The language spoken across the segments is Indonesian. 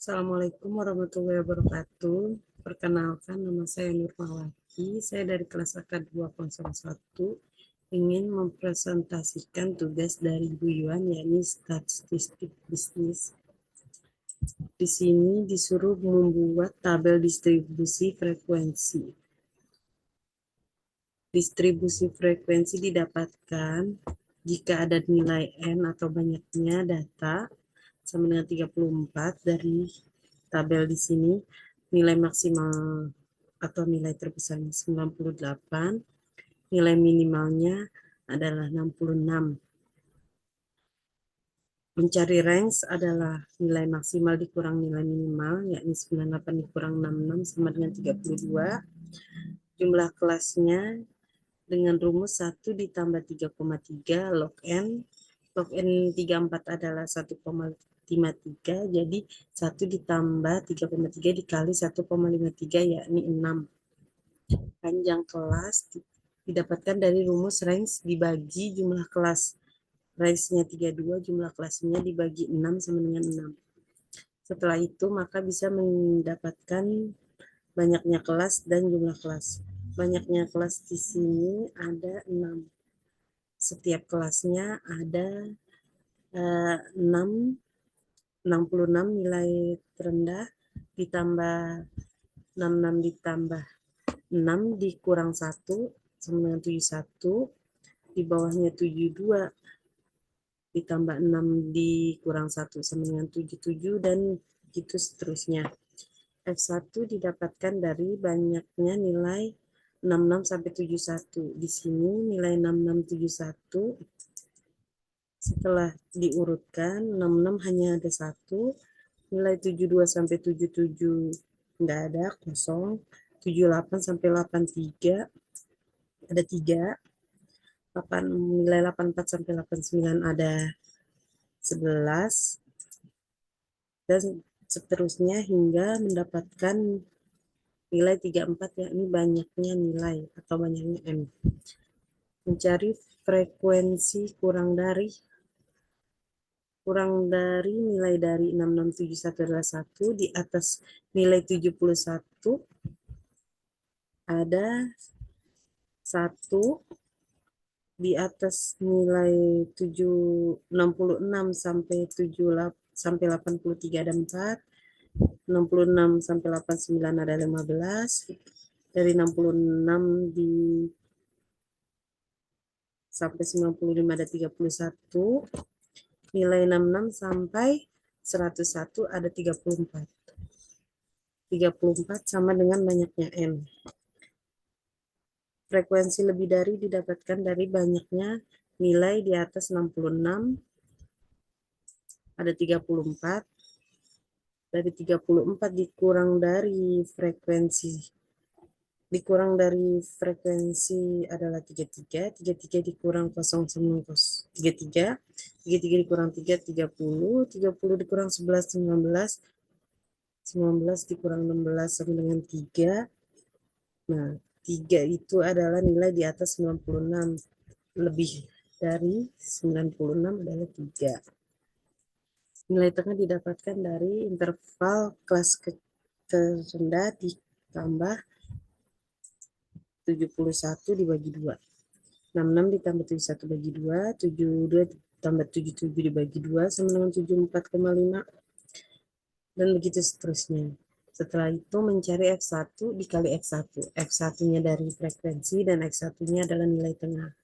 Assalamualaikum warahmatullahi wabarakatuh. Perkenalkan, nama saya Nurmawati. Saya dari kelas AK201 ingin mempresentasikan tugas dari Bu Yuan, yakni statistik bisnis. Di sini disuruh membuat tabel distribusi frekuensi. Distribusi frekuensi didapatkan jika ada nilai N atau banyaknya data sama dengan 34 dari tabel di sini. Nilai maksimal atau nilai terbesarnya 98, nilai minimalnya adalah 66. Mencari range adalah nilai maksimal dikurang nilai minimal, yakni 98 dikurang 66 sama dengan 32. Jumlah kelasnya dengan rumus 1 ditambah 3,3 log N. Log N 34 adalah 1,53, jadi 1 ditambah 3,3 dikali 1,53 yakni 6. Panjang kelas didapatkan dari rumus range dibagi jumlah kelas. Range-nya 32, jumlah kelasnya dibagi 6 sama dengan 6. Setelah itu maka bisa mendapatkan banyaknya kelas dan jumlah kelas. Banyaknya kelas di sini ada 6. Setiap kelasnya ada 66 nilai terendah ditambah 66 ditambah 6 dikurang 1 sama dengan 71, di bawahnya 72 ditambah 6 dikurang 1 sama dengan 77, dan begitu seterusnya. F1 didapatkan dari banyaknya nilai 66 sampai 71. Di sini nilai 6671 setelah diurutkan 66 hanya ada 1, nilai 72 sampai 77 enggak ada, kosong. 78 sampai 83 ada 3. 8, nilai 84 sampai 89 ada 11, dan seterusnya hingga mendapatkan nilai 34, yakni banyaknya nilai atau banyaknya M. Mencari frekuensi kurang dari nilai dari 6671 adalah 1, di atas nilai 71 ada 1, di atas nilai 66 sampai 83 ada 4, 66 sampai 89 ada 15, dari 66 sampai 95 ada 31, nilai 66 sampai 101 ada 34. 34 sama dengan banyaknya N. Frekuensi lebih dari didapatkan dari banyaknya nilai di atas 66 ada 34. Dari 34 dikurang dari frekuensi adalah 33. 33 dikurang 0 sama 33. 33 dikurang 3 30. 30 dikurang 11 19. 19 dikurang 16 sama dengan 3. Nah, 3 itu adalah nilai di atas 96. Lebih dari 96 adalah 3. Nilai tengah didapatkan dari interval kelas terendah ditambah 71 dibagi 2. 66 ditambah 71 bagi 2, 72 ditambah 77 dibagi 2 sama dengan 74,5, dan begitu seterusnya. Setelah itu mencari F1 dikali X1. X1-nya dari frekuensi dan X1-nya adalah nilai tengah.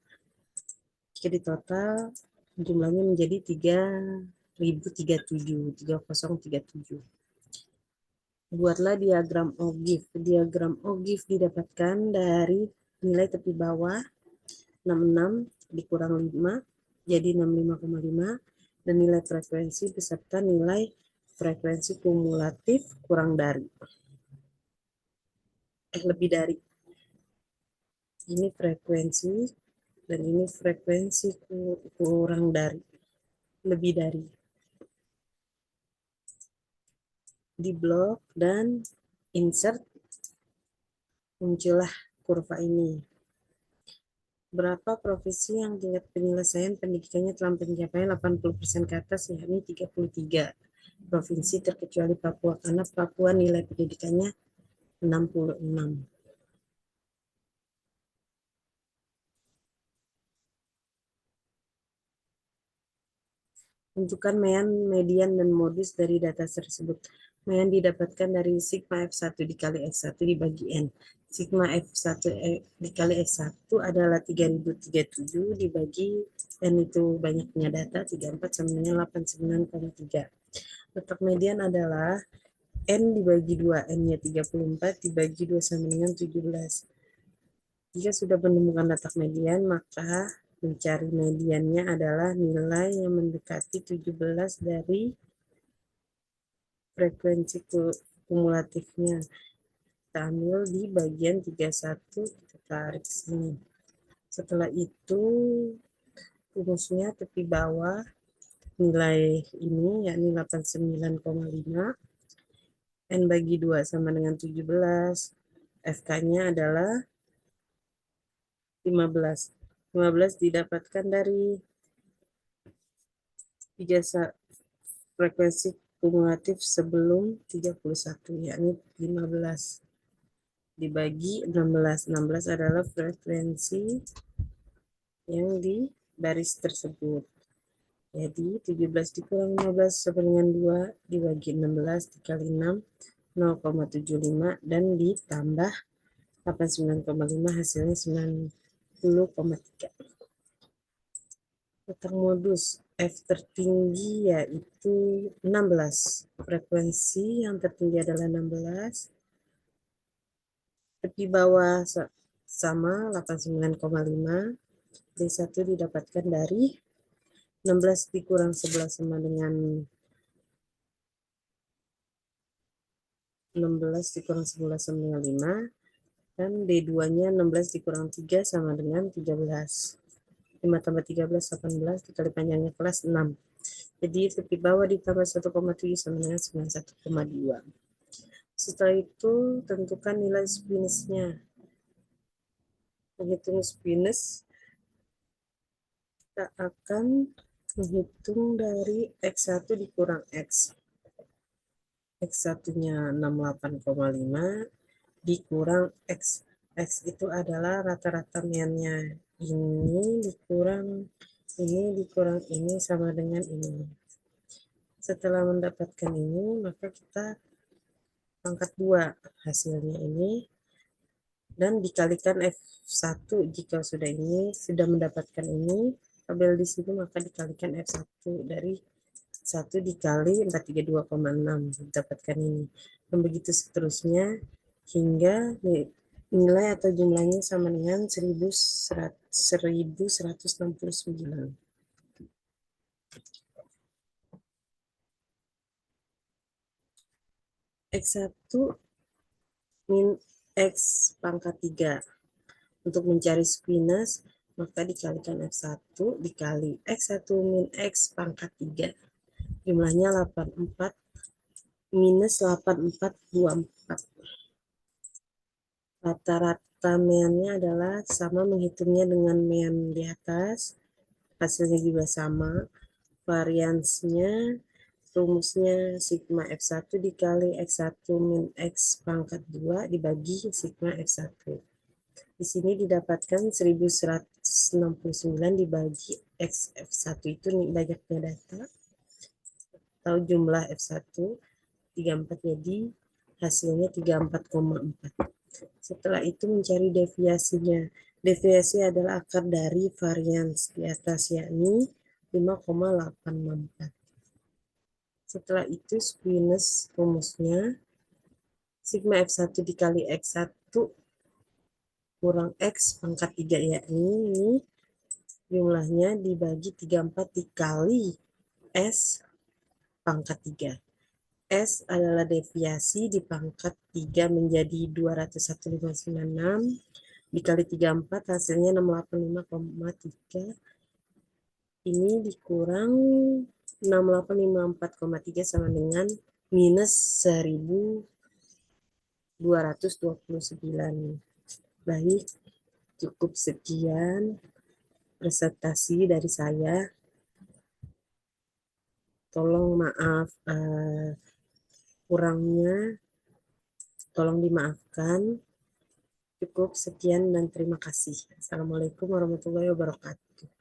Jika di total jumlahnya menjadi 3037. Buatlah diagram OGIF. Diagram OGIF didapatkan dari nilai tepi bawah 66 dikurang 5 jadi 65,5, dan nilai frekuensi beserta nilai frekuensi kumulatif kurang dari lebih dari. Ini frekuensi dan ini frekuensi kurang dari, lebih dari. Di blok dan insert muncullah kurva ini. Berapa profesi yang tingkat penyelesaian pendidikannya telah mencapai 80% ke atas, yakni 33. provinsi terkecuali Papua, karena Papua nilai pendidikannya 66. Tentukan mean, median, dan modus dari data tersebut. Mean didapatkan dari sigma F1 dikali X1 dibagi N. Sigma F1 dikali X1 adalah 3037 dibagi N itu banyaknya data, 34 sama dengan 89,3. Letak median adalah N dibagi 2, N-nya 34 dibagi 2 sama dengan 17. Jika sudah menemukan letak median, maka mencari mediannya adalah nilai yang mendekati 17 dari frekuensi kumulatifnya. Kita ambil di bagian 31, kita tarik sini. Setelah itu, rumusnya tepi bawah nilai ini, yakni 89,5. N bagi 2 sama dengan 17. FK-nya adalah 15. 15 didapatkan dari 3 frekuensi kumulatif sebelum 31, yakni 15 dibagi 16. 16 adalah frekuensi yang di baris tersebut. Jadi 17 dikurang 15 sama dengan 2 dibagi 16 dikali 6 0,75 dan ditambah 89,5 hasilnya 90,3. Letak modus F tertinggi yaitu 16. Frekuensi yang tertinggi adalah 16. Tepi bawah sama 89,5. D1 didapatkan dari 16 dikurang 11 sama dengan 16 dikurang 11 sama dengan 5. Dan D2-nya 16 dikurang 3 sama dengan 13. 5 tambah 13, 18, dikali panjangnya kelas 6. Jadi tepi bawah ditambah 1,7 sama dengan 91,2. Setelah itu tentukan nilai spinusnya. Menghitung spinus, kita akan menghitung dari X1 dikurang X. X1-nya 68,5 dikurang X. X itu adalah rata-rata meannya. Ini dikurang ini sama dengan ini. Setelah mendapatkan ini, maka kita pangkat 2 hasilnya ini dan dikalikan F1. Jika sudah mendapatkan ini, tabel di sini, maka dikalikan F1 dari 1 dikali 432,6 didapatkan ini. Dan begitu seterusnya hingga nilai atau jumlahnya sama dengan 1169. X1 min X pangkat 3. Untuk mencari spinus, maka dikalikan F1 dikali X1 min X pangkat 3. Jumlahnya 84 minus 8424. Rata-rata meannya adalah sama, menghitungnya dengan mean di atas. Hasilnya juga sama. Variansinya, rumusnya sigma F1 dikali X1 min X pangkat 2 dibagi sigma F1. Di sini didapatkan 1169 dibagi X F1 itu banyaknya data atau jumlah F1 34, jadi hasilnya 34,4. Setelah itu mencari deviasinya. Deviasi adalah akar dari varians di atas, yakni 5,864. Setelah itu spinus rumusnya sigma F1 dikali X1 kurang X pangkat 3, yakni ini jumlahnya dibagi 34 dikali S pangkat 3. S adalah deviasi di pangkat 3 menjadi 201,596 dikali 34 hasilnya 685,3. Ini dikurang 6854,3 sama dengan minus 1229. Baik, cukup sekian presentasi dari saya. Tolong maaf kurangnya, tolong dimaafkan. Cukup sekian dan terima kasih. Assalamualaikum warahmatullahi wabarakatuh.